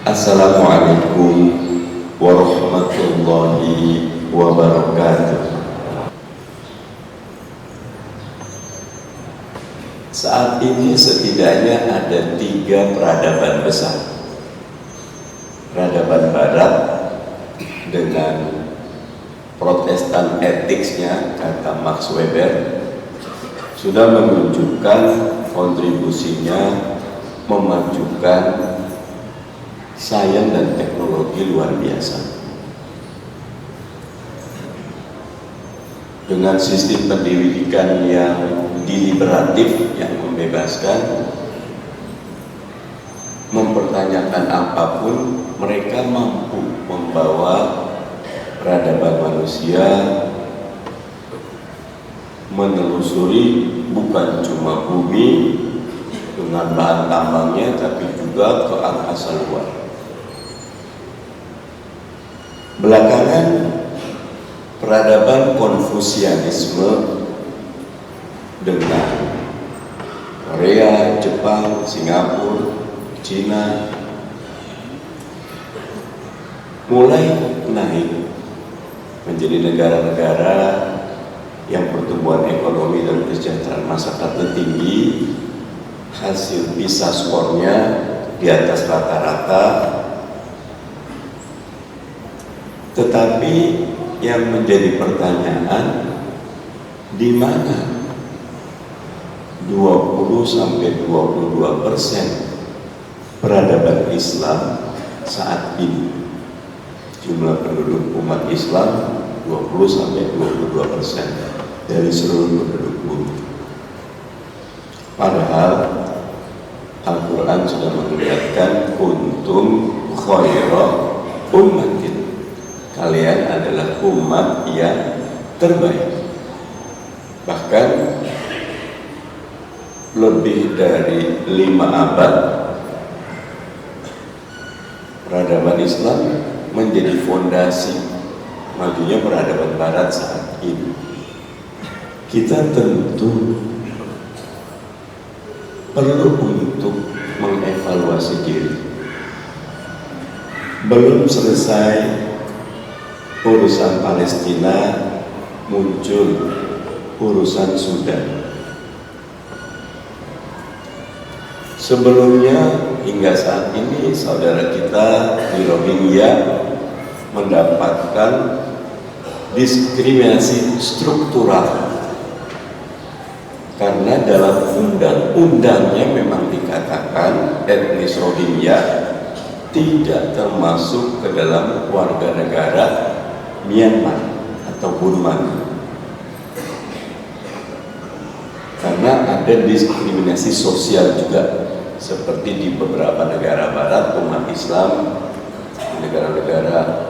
Assalamualaikum warahmatullahi wabarakatuh. Saat ini setidaknya ada 3 peradaban besar. Peradaban Barat dengan Protestan etiknya, kata Max Weber, sudah menunjukkan kontribusinya memajukan sains dan teknologi luar biasa. Dengan sistem pendidikan yang deliberatif, yang membebaskan, mempertanyakan apapun, mereka mampu membawa peradaban manusia menelusuri bukan cuma bumi dengan bahan tambangnya, tapi juga ke angkasa luar. Belakangan peradaban Konfusianisme dengan Korea, Jepang, Singapura, Cina mulai naik menjadi negara-negara yang pertumbuhan ekonomi dan kesejahteraan masyarakat tinggi. Hasil PISA skornya di atas rata-rata. Tetapi yang menjadi pertanyaan, di mana 20-22% peradaban Islam saat ini? Jumlah penduduk umat Islam 20-22% dari seluruh penduduk bumi. Padahal Al-Quran sudah mengingatkan kuntum khaira ummatin, kalian adalah umat yang terbaik. Bahkan lebih dari 5 abad peradaban Islam menjadi fondasi majunya peradaban Barat saat ini. Kita tentu perlu untuk mengevaluasi diri. Belum selesai urusan Palestina, muncul urusan Sudan. Sebelumnya hingga saat ini saudara kita di Rohingya mendapatkan diskriminasi struktural, karena dalam undang-undangnya memang dikatakan etnis Rohingya tidak termasuk ke dalam warga negara Myanmar atau Burma, karena ada diskriminasi sosial juga, seperti di beberapa negara barat umat Islam, negara-negara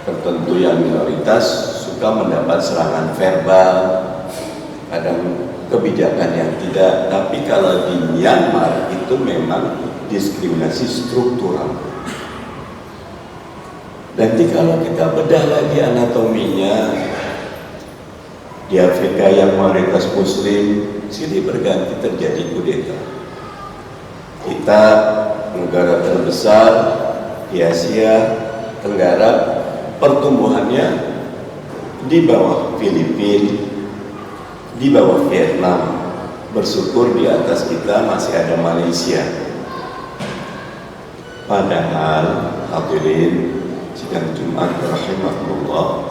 tertentu yang minoritas suka mendapat serangan verbal, kadang kebijakan yang tidak. Tapi kalau di Myanmar itu memang diskriminasi struktural. Nanti kalau kita bedah lagi anatominya, di Afrika yang mayoritas Muslim, silih berganti terjadi kudeta. Kita negara terbesar di Asia Tenggara, pertumbuhannya di bawah Filipina, di bawah Vietnam. Bersyukur di atas kita masih ada Malaysia. Padahal hadirin sidang Jumat rahimahullah,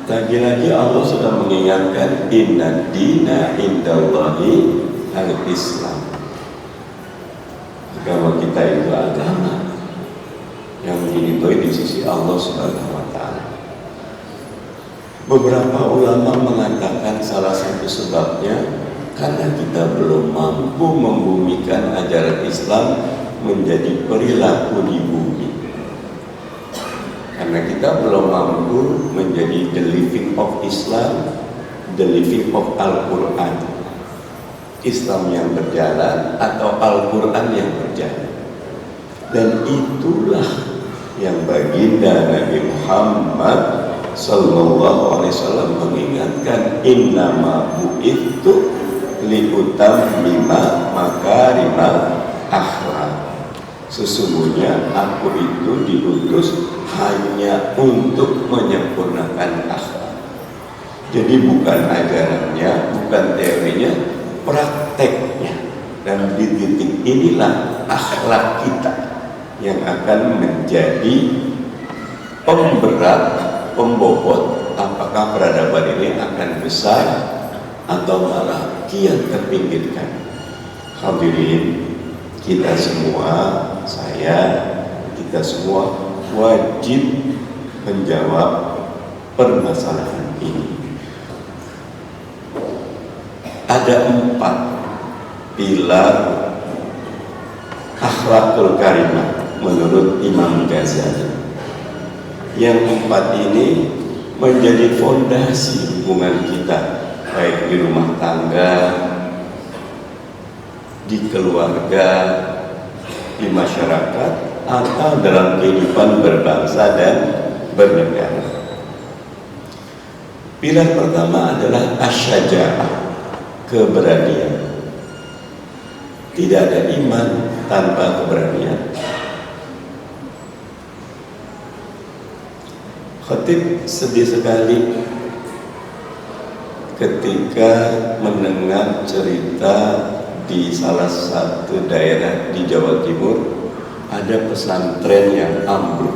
lagi-lagi Allah sudah mengingatkan inna dina indallahi al-Islam. Agama kita itu agama yang diridhoi di sisi Allah Subhanahu wa Ta'ala. Beberapa ulama mengatakan salah satu sebabnya karena kita belum mampu membumikan ajaran Islam menjadi perilaku di bumi. Karena kita belum mampu menjadi the living of Islam, the living of Al-Quran. Islam yang berjalan atau Al-Quran yang berjalan. Dan itulah yang baginda Nabi Muhammad sallallahu alaihi wasallam mengingatkan, innama bu'ithu liutammima makarimal akhlak. Sesungguhnya aku itu diutus hanya untuk menyempurnakan akhlak. Jadi bukan ajarannya, bukan teorinya, prakteknya. Dan di titik inilah akhlak kita yang akan menjadi pemberat, pembobot apakah peradaban ini akan besar atau malah kian terpinggirkan. Hadirin, kita semua, kita semua wajib menjawab permasalahan ini. Ada 4 pilar akhlakul karimah menurut Imam Ghazali. Yang 4 ini menjadi fondasi hubungan kita, baik di rumah tangga, di keluarga, di masyarakat, atau dalam kehidupan berbangsa dan bernegara. Pilar pertama adalah asyaja'ah, keberanian. Tidak ada iman tanpa keberanian. Khatib sedih sekali ketika mendengar cerita di salah satu daerah di Jawa Timur ada pesantren yang ambruk.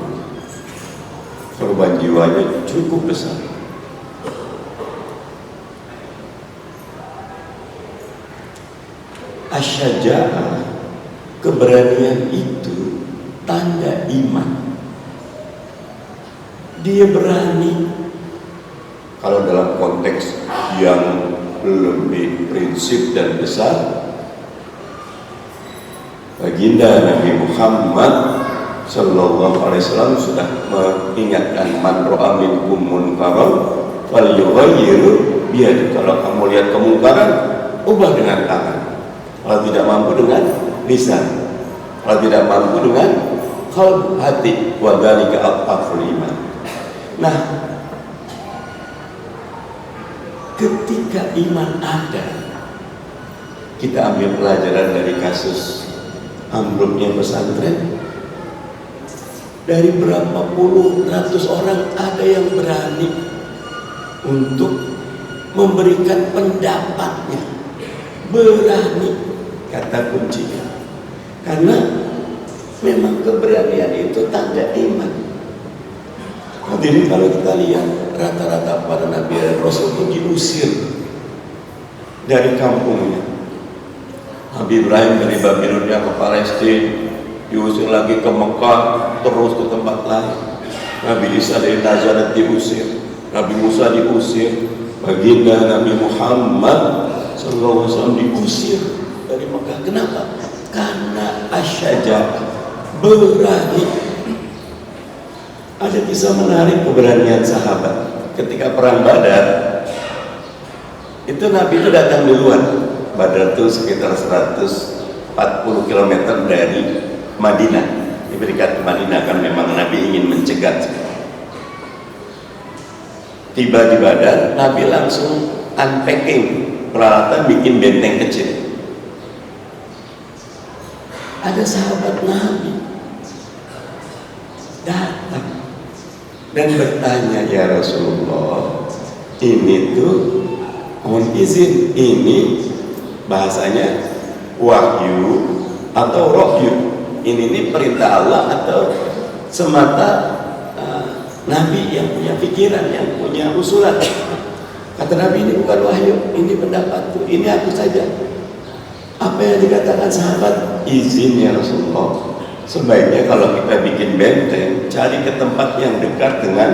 Korban jiwanya cukup besar. Asyaja'ah, keberanian itu tanda iman. Dia berani. Kalau dalam konteks yang lebih prinsip dan besar, baginda Nabi Muhammad Sallallahu Alaihi Wasallam sudah mengingatkan, man ro'a minkum munkaran falyughayyirhu biyadihi. Kalau kamu lihat kemungkaran, ubah dengan tangan. Kalau tidak mampu dengan lisan. Kalau tidak mampu dengan qalb, hati. Wa dzalika adhaful iman. Nah, ketika iman ada, kita ambil pelajaran dari kasus ambruknya pesantren. Dari berapa puluh ratus orang ada yang berani untuk memberikan pendapatnya. Berani, kata kuncinya. Karena memang keberanian itu tanda iman. Hadirin, kalau kita lihat rata-rata para nabi dan rasul itu diusir dari kampungnya. Nabi Ibrahim dari Babilonia ke Palestina, diusir lagi ke Mekah, terus ke tempat lain. Nabi Isa dari Nazaret diusir, Nabi Musa diusir, baginda Nabi Muhammad SAW diusir dari Mekah. Kenapa? Karena asyaja'ah, berani. Ada kisah menarik keberanian sahabat ketika perang Badar. Itu Nabi itu datang duluan. Badar itu sekitar 140 km dari Madinah. Diberikan ke Madinah kan memang Nabi ingin mencegat. Tiba di Badar, Nabi langsung unpacking peralatan, bikin benteng kecil. Ada sahabat Nabi datang dan bertanya, ya Rasulullah, ini tuh mohon izin, ini bahasanya wahyu atau rohyu, ini perintah Allah atau semata Nabi yang punya pikiran, yang punya usulan. Kata Nabi, ini bukan wahyu, ini pendapatku, ini aku saja. Apa yang dikatakan sahabat? Izin ya Rasulullah, sebaiknya kalau kita bikin benteng, cari ke tempat yang dekat dengan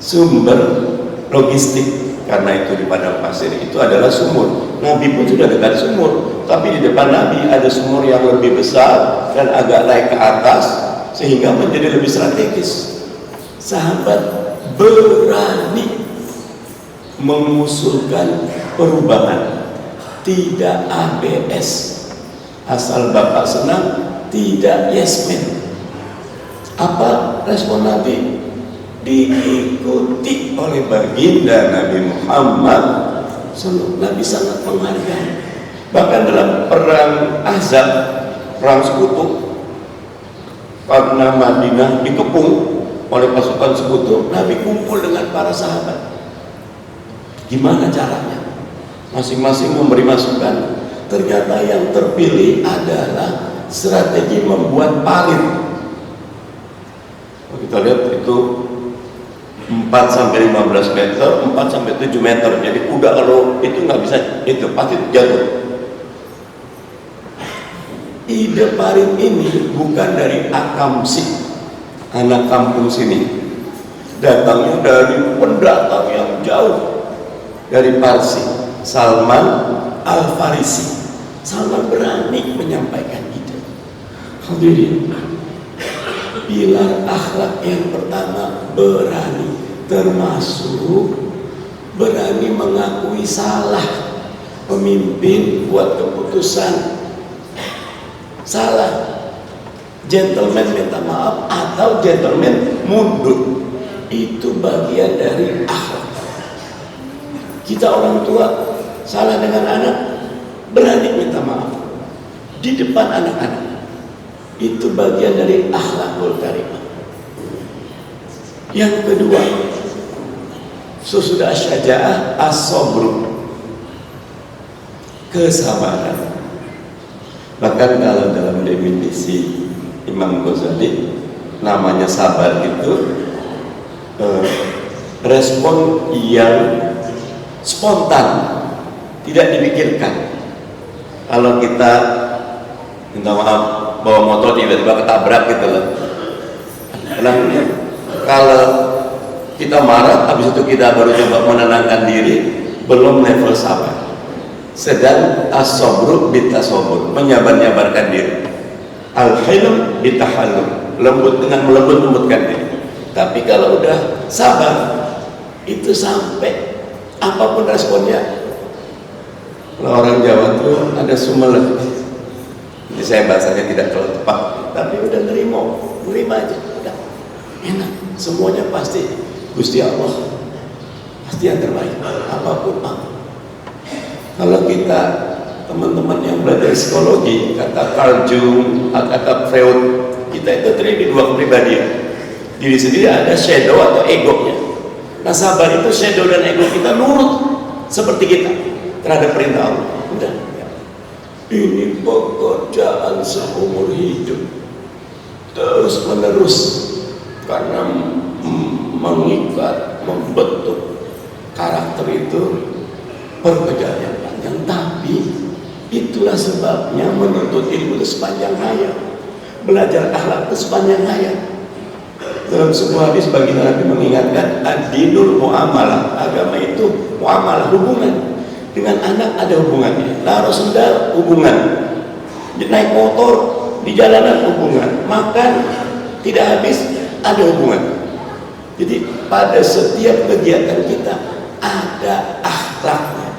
sumber logistik. Karena itu di padang pasir itu adalah sumur. Nabi pun sudah dekat sumur, tapi di depan Nabi ada sumur yang lebih besar dan agak naik ke atas, sehingga menjadi lebih strategis. Sahabat berani mengusulkan perubahan, tidak ABS, asal Bapak senang, tidak yes man. Apa respon Nabi? Diikuti oleh baginda Nabi Muhammad. Nabi sangat menghargai. Bahkan dalam perang Ahzab, perang sekutu, Karena Madinah dikepung oleh pasukan sekutu, Nabi kumpul dengan para sahabat. Gimana caranya? Masing-masing memberi masukan. Ternyata yang terpilih adalah strategi membuat parit. Kita lihat itu 4 sampai 15 meter, 4 sampai 7 meter. Jadi kuda kalau itu nggak bisa, itu pasti jatuh. Ide parit ini bukan dari Akamsi, anak kampung sini. Datangnya dari pendatang yang jauh, dari Parsi, Salman Al-Farisi. Salman berani menyampaikan ide. Hadirin, pilar akhlak yang pertama berani, termasuk berani mengakui salah. Pemimpin buat keputusan salah, gentleman minta maaf atau gentleman mundur, itu bagian dari akhlak. Kita orang tua salah dengan anak, berani minta maaf di depan anak-anak, itu bagian dari akhlakul karimah. Yang kedua, sesudah syaja'ah, as-sabr, kesabaran. Bahkan kalau dalam definisi Imam Ghazali, namanya sabar itu respon yang spontan, tidak dipikirkan. Kalau kita minta maaf bawa motor tiba-tiba ketabrak gitu loh. Kalau kita marah, habis itu kita baru coba menenangkan diri, belum level sabar. Sedang as-sabru bitasabur, menyabar-nyabarkan diri. Al-hilm bitahallum, lembut dengan melembut-lembutkan diri. Tapi kalau udah sabar, itu sampai apapun responnya. Kalau orang Jawa tuh ada sumeleh. Jadi saya bahasanya tidak terlalu tepat, tapi udah nerima aja, udah enak. Semuanya pasti Gusti Allah, pasti yang terbaik, apapun. Kalau kita teman-teman yang belajar psikologi, kata Carl Jung, kata Freud, kita itu terdiri dua kepribadian. Diri sendiri ada shadow atau egonya. Nah, sabar itu shadow dan ego kita nurut seperti kita terhadap perintah Allah. Udah. Ini pekerjaan seumur hidup, terus menerus, karena mengikat, membentuk karakter itu pekerjaan yang panjang. Tapi itulah sebabnya menuntut ilmu itu sepanjang hayat, belajar akhlak itu sepanjang hayat. Dalam sebuah hadis baginda Nabi mengingatkan, ad-dinul muamalah, agama itu muamalah, hubungan. Dengan anak ada hubungannya, naruh sendal hubungan, naik motor di jalanan hubungan, makan tidak habis ada hubungan. Jadi pada setiap kegiatan kita ada akhlaknya.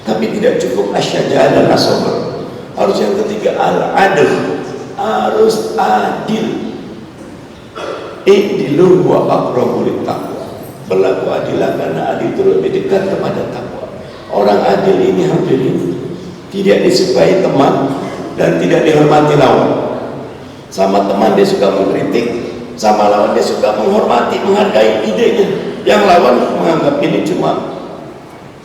Tapi tidak cukup asyaja'ah dan as-sabr, harus yang ketiga al-adl, harus adil. I'dilu wa aqrabu lit-taqwa, berlaku adilah karena adil itu lebih dekat kepada takwa. Orang adil ini hadirin tidak disukai teman dan tidak dihormati lawan. Sama teman dia suka mengkritik, sama lawan dia suka menghormati, menghargai idenya. Yang lawan menganggap ini cuma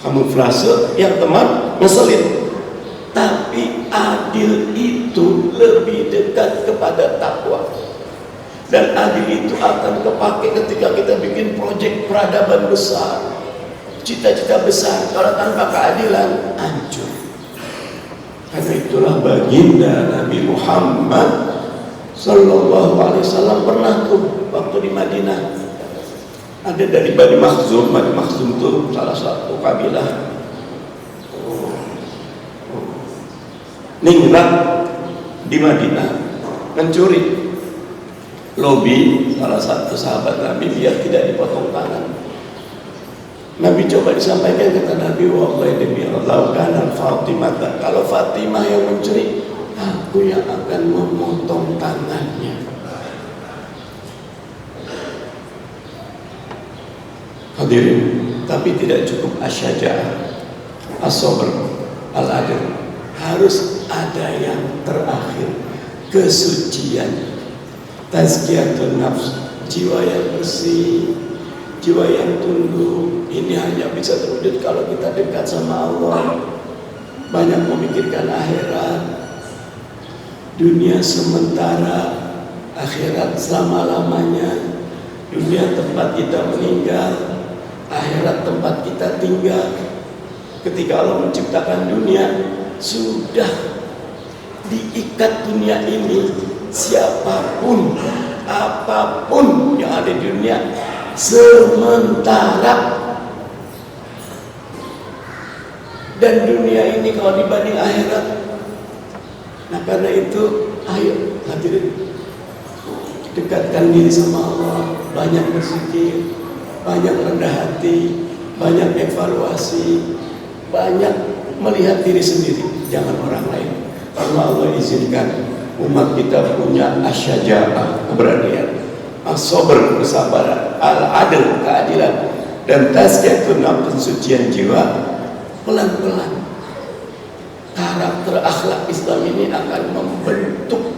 kamuflase, yang teman ngeselin. Tapi adil itu lebih dekat kepada takwa. Dan adil itu akan kepake ketika kita bikin proyek peradaban besar, cita-cita besar. Kalau tanpa keadilan hancur. Karena itulah baginda Nabi Muhammad Sallallahu Alaihi Wasallam pernah tuh waktu di Madinah, ada dari Bani Makhzum. Bani Makhzum itu salah satu kabilah ningrat di Madinah, mencuri lobi salah satu sahabat Nabi biar tidak dipotong tangan. Nabi coba disampaikan, kata Nabi, wallahi demi Allah, kana Fatimah, kalau Fatimah yang mencuri, aku yang akan memotong tangannya. Hadirin, tapi tidak cukup asyaja'ah, as-sabr, al-adl, harus ada yang terakhir, kesucian. Tazkiyatun nafs, jiwa yang bersih, jiwa yang tunduk. Ini hanya bisa terwujud kalau kita dekat sama Allah, banyak memikirkan akhirat. Dunia sementara, akhirat selama-lamanya. Dunia tempat kita meninggal, akhirat tempat kita tinggal. Ketika Allah menciptakan dunia, sudah diikat dunia ini. Siapapun, apapun yang ada di dunia sementara. Dan dunia ini kalau dibanding akhirat, nah karena itu ayo hadirin, dekatkan diri sama Allah, banyak berzikir, banyak rendah hati, banyak evaluasi, banyak melihat diri sendiri, jangan orang lain. Karena Allah izinkan umat kita punya asyaja'ah, keberanian, as-sabr, kesabaran, al-adl, keadilan, dan tazkiyatun nafs, pensucian jiwa. Pelan-pelan karakter akhlak Islam ini akan membentuk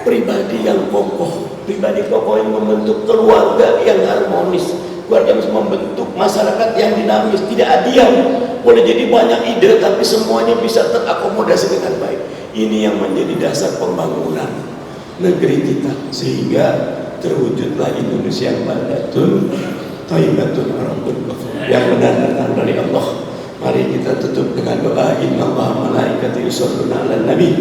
pribadi yang kokoh. Pribadi kokoh yang membentuk keluarga yang harmonis, keluarga yang membentuk masyarakat yang dinamis, tidak diam. Boleh jadi banyak ide tapi semuanya bisa terakomodasi dengan baik. Ini yang menjadi dasar pembangunan negeri kita, sehingga terwujudlah Indonesia yang baldatun thayyibatun rabbun ghafur, yang benar datang dari Allah. Mari kita tutup dengan doa, innallaha malaikatahu yusholluna 'alan nabi